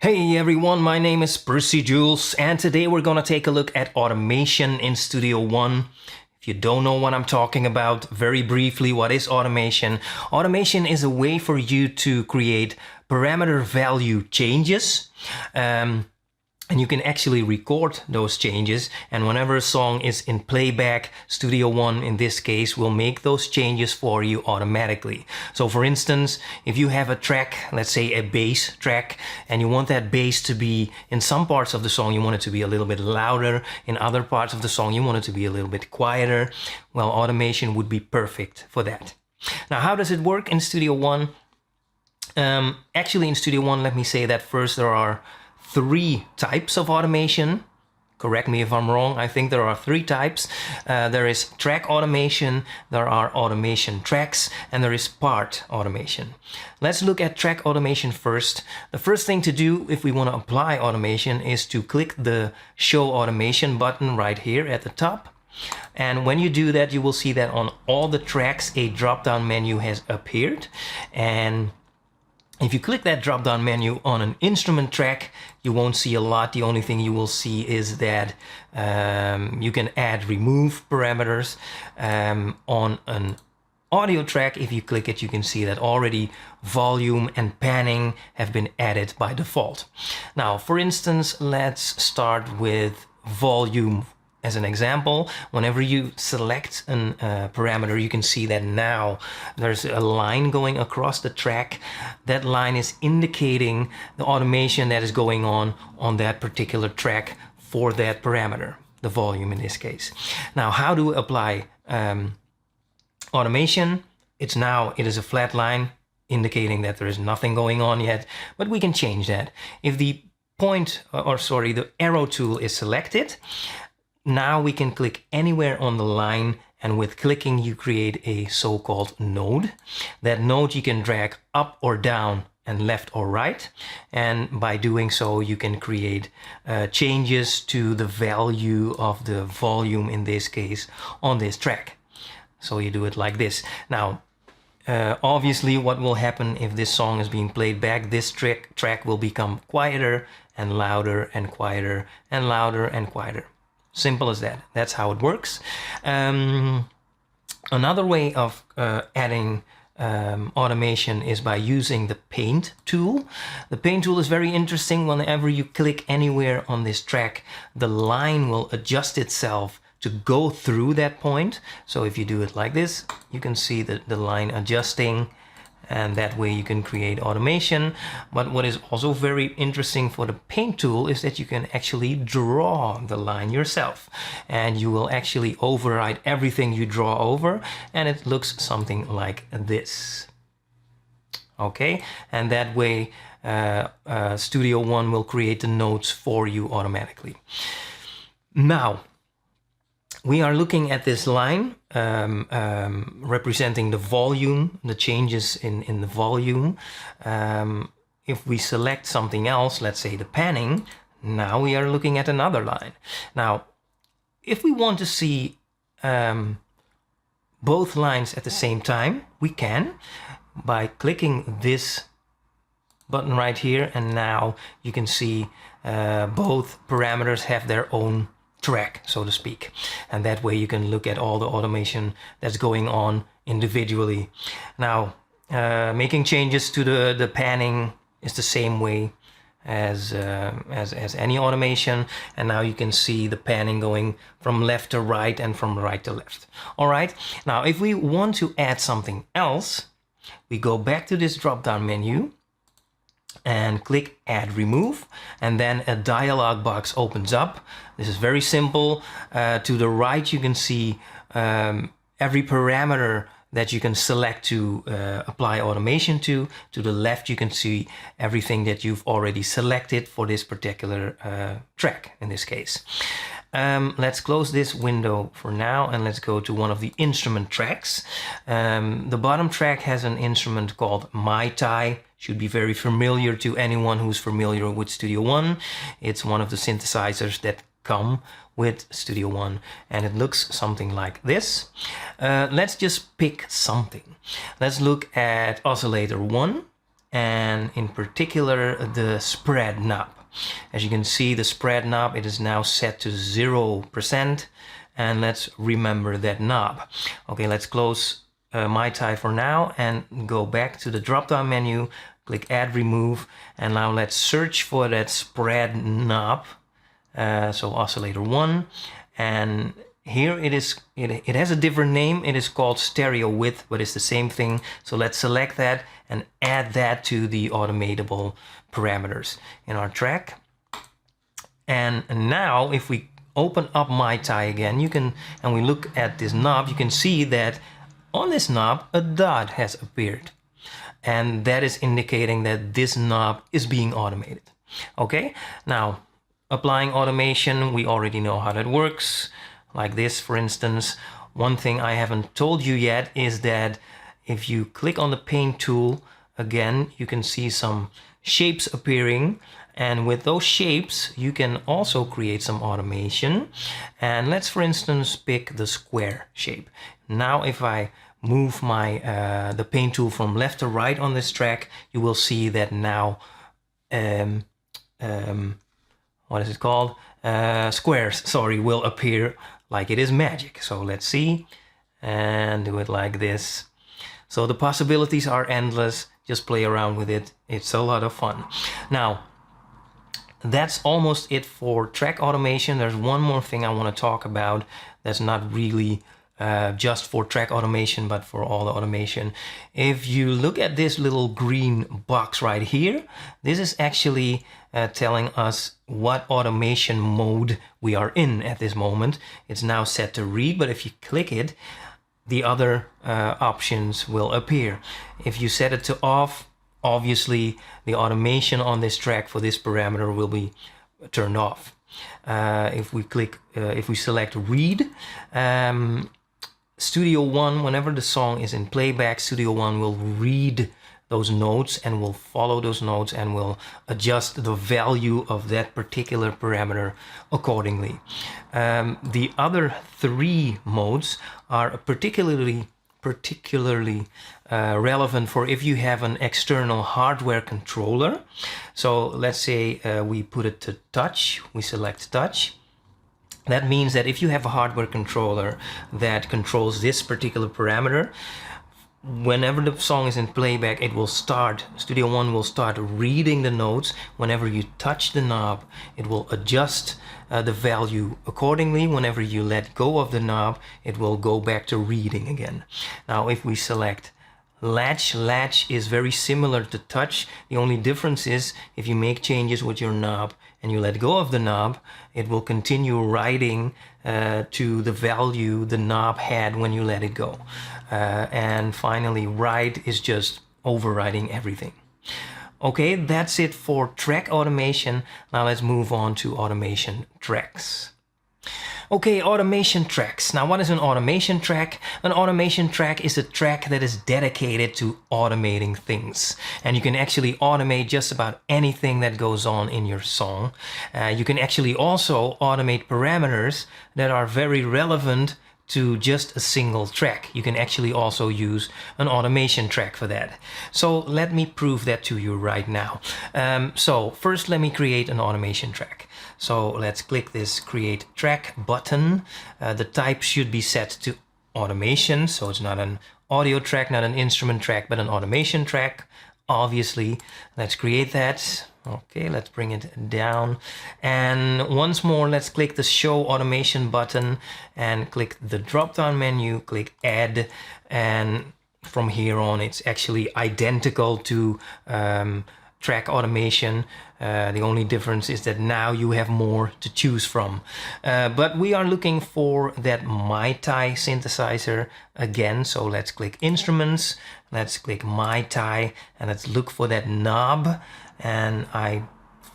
Hey everyone, my name is Percy Jules, and today we're gonna take a look at automation in Studio One. If you don't know what I'm talking about, very briefly, what is automation? Automation is a way for you to create parameter value changes. And you can actually record those changes, and whenever a song is in playback, Studio One in this case will make those changes for you automatically. So for instance, if you have a track, let's say a bass track, and you want that bass to be, in some parts of the song you want it to be a little bit louder, in other parts of the song you want it to be a little bit quieter, well, automation would be perfect for that. Now, how does it work in Studio One? Actually, in Studio One, let me say that first, there are three types of automation. Correct me if I'm wrong. I think there are three types. There is track automation, there are automation tracks, and there is part automation. Let's look at track automation first. The first thing to do if we want to apply automation is to click the Show Automation button right here at the top. And when you do that, you will see that on all the tracks a drop-down menu has appeared. And if you click that drop-down menu on an instrument track, you won't see a lot. The only thing you will see is that you can add remove parameters. On an audio track, if you click it, you can see that already volume and panning have been added by default. Now, for instance, let's start with volume. As an example, whenever you select a parameter, you can see that now there's a line going across the track. That line is indicating the automation that is going on that particular track for that parameter, the volume in this case. Now, how to apply automation? It is a flat line indicating that there is nothing going on yet, but we can change that. If the the arrow tool is selected, now we can click anywhere on the line, and with clicking you create a so-called node. That node you can drag up or down and left or right, and by doing so you can create changes to the value of the volume in this case on this track. So you do it like this. Now obviously what will happen if this song is being played back, this track will become quieter and louder and quieter and louder and quieter. Simple as that. That's how it works. Another way of adding automation is by using the paint tool. The paint tool is very interesting. Whenever you click anywhere on this track, the line will adjust itself to go through that point. So if you do it like this, you can see the line adjusting, and that way you can create automation. But what is also very interesting for the paint tool is that you can actually draw the line yourself, and you will actually override everything you draw over, and it looks something like this. Okay, and that way Studio One will create the notes for you automatically. Now, we are looking at this line representing the volume, the changes in the volume. If we select something else, let's say the panning, now we are looking at another line. Now, if we want to see both lines at the same time, we can by clicking this button right here, and now you can see both parameters have their own track, so to speak, and that way you can look at all the automation that's going on individually. Now, making changes to the panning is the same way as any automation, and now you can see the panning going from left to right and from right to left. All right, now if we want to add something else, we go back to this drop-down menu and click Add Remove, and then a dialog box opens up. This is very simple. To the right you can see every parameter that you can select to apply automation to. To the left you can see everything that you've already selected for this particular track in this case. Let's close this window for now, and let's go to one of the instrument tracks. The bottom track has an instrument called Mai Tai. Should be very familiar to anyone who's familiar with Studio One. It's one of the synthesizers that come with Studio One, and it looks something like this. Let's just pick something. Let's look at Oscillator 1. and in particular the spread knob. As you can see, the spread knob, it is now set to 0%, and let's remember that knob. Okay, let's close MiTi for now and go back to the drop-down menu, click Add Remove, and now let's search for that spread knob. So oscillator 1, and here it is. It has a different name. It is called stereo width, but it's the same thing. So let's select that and add that to the automatable parameters in our track. And now if we open up MiTi again, and we look at this knob, you can see that on this knob a dot has appeared, and that is indicating that this knob is being automated. Okay, now applying automation, we already know how that works. Like this, for instance. One thing I haven't told you yet is that if you click on the paint tool, again, you can see some shapes appearing, and with those shapes you can also create some automation. And let's, for instance, pick the square shape. Now if I move my the paint tool from left to right on this track, you will see that now what is it called? Squares, sorry, will appear like it is magic. So let's see, and do it like this. So the possibilities are endless. Just play around with it. It's a lot of fun. Now, that's almost it for track automation. There's one more thing I want to talk about that's not really just for track automation, but for all the automation. If you look at this little green box right here, this is actually telling us what automation mode we are in at this moment. It's now set to read, but if you click it, the other options will appear. If you set it to off, obviously the automation on this track for this parameter will be turned off. If we select read, Studio One, whenever the song is in playback, Studio One will read those notes and will follow those notes and will adjust the value of that particular parameter accordingly. The other three modes are particularly relevant for if you have an external hardware controller. So let's say we put it to touch, we select touch. That means that if you have a hardware controller that controls this particular parameter, whenever the song is in playback, it will start, Studio One will start reading the notes. Whenever you touch the knob, it will adjust the value accordingly. Whenever you let go of the knob, it will go back to reading again. Now, if we select latch, latch is very similar to touch. The only difference is if you make changes with your knob and you let go of the knob, it will continue writing to the value the knob had when you let it go. And finally, write is just overriding everything. Okay, that's it for track automation. Now let's move on to automation tracks. Okay, automation tracks. Now, what is an automation track? An automation track is a track that is dedicated to automating things. And you can actually automate just about anything that goes on in your song. You can actually also automate parameters that are very relevant to just a single track. You can actually also use an automation track for that. So let me prove that to you right now. So first, let me create an automation track. So let's click this create track button. The type should be set to automation. So it's not an audio track, not an instrument track, but an automation track. Obviously, let's create that. Okay, let's bring it down. And once more, let's click the show automation button and click the drop-down menu, click add. And from here on, it's actually identical to track automation. The only difference is that now you have more to choose from. But we are looking for that MiTi synthesizer again. So let's click instruments, let's click MiTi, and let's look for that knob. And I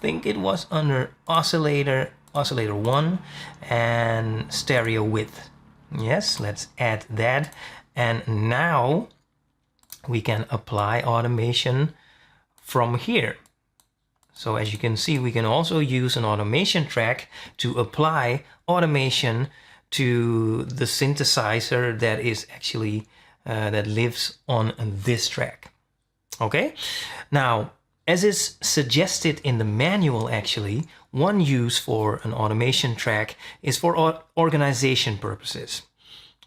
think it was under oscillator 1 and stereo width. Yes, let's add that. And now we can apply automation from here. So as you can see, we can also use an automation track to apply automation to the synthesizer that is actually that lives on this track. Okay, now as is suggested in the manual, actually, one use for an automation track is for organization purposes.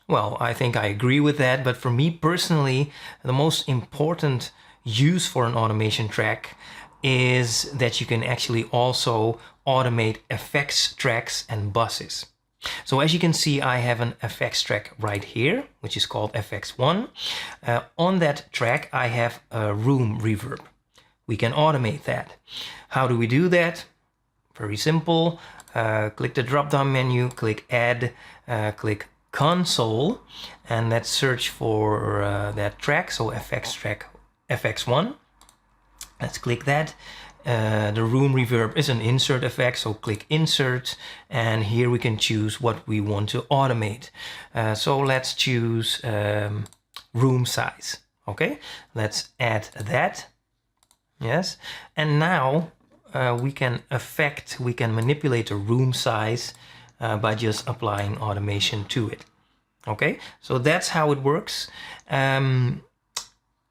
Well, I think I agree with that, but for me personally, the most important use for an automation track is that you can actually also automate effects tracks and buses. So as you can see, I have an effects track right here, which is called FX1. On that track, I have a room reverb. We can automate that. How do we do that? Very simple. Click the drop-down menu, click Add, click Console, and let's search for that track, so FX track FX1. Let's click that. The room reverb is an insert effect, so click Insert, and here we can choose what we want to automate. So let's choose room size. Okay, let's add that. Yes, and now we can manipulate the room size by just applying automation to it. Okay, so that's how it works.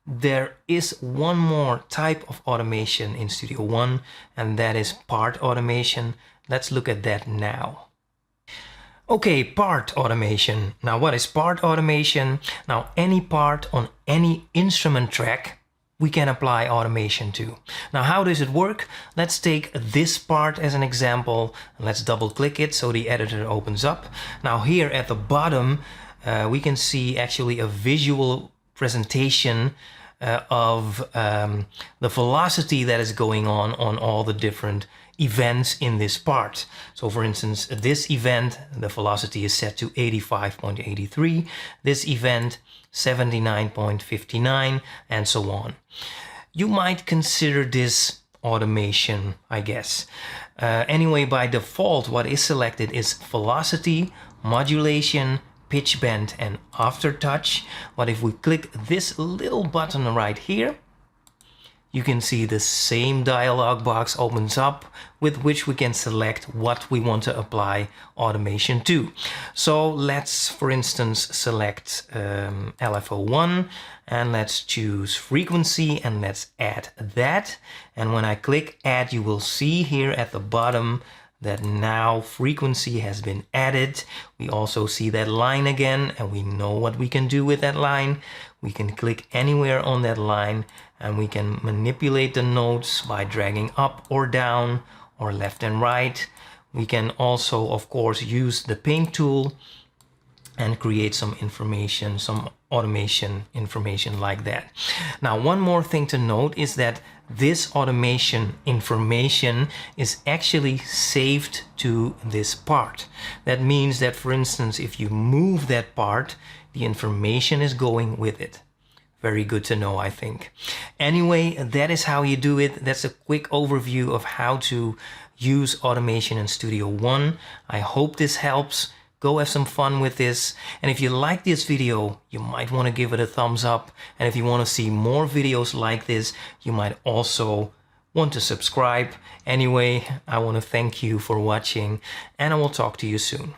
There is one more type of automation in Studio One, and that is part automation. Let's look at that now. Okay, part automation. Now, what is part automation? Now, any part on any instrument track we can apply automation to. Now, how does it work? Let's take this part as an example. Let's double click it so the editor opens up. Now, here at the bottom, we can see actually a visual presentation of the velocity that is going on all the different events in this part. So for instance, this event, the velocity is set to 85.83, this event 79.59, and so on. You might consider this automation, I guess. Anyway, by default, what is selected is velocity, modulation, pitch bend, and aftertouch. But if we click this little button right here, you can see the same dialog box opens up with which we can select what we want to apply automation to. So let's, for instance, select LFO1 and let's choose frequency and let's add that. And when I click add, you will see here at the bottom that now frequency has been added. We also see that line again, and we know what we can do with that line. We can click anywhere on that line and we can manipulate the notes by dragging up or down or left and right. We can also, of course, use the paint tool and create some information, some automation information like that. Now, one more thing to note is that this automation information is actually saved to this part. That means that, for instance, if you move that part, the information is going with it. Very good to know, I think. Anyway, that is how you do it. That's a quick overview of how to use automation in Studio One. I hope this helps. Go have some fun with this. And if you like this video, you might want to give it a thumbs up. And if you want to see more videos like this, you might also want to subscribe. Anyway, I want to thank you for watching, and I will talk to you soon.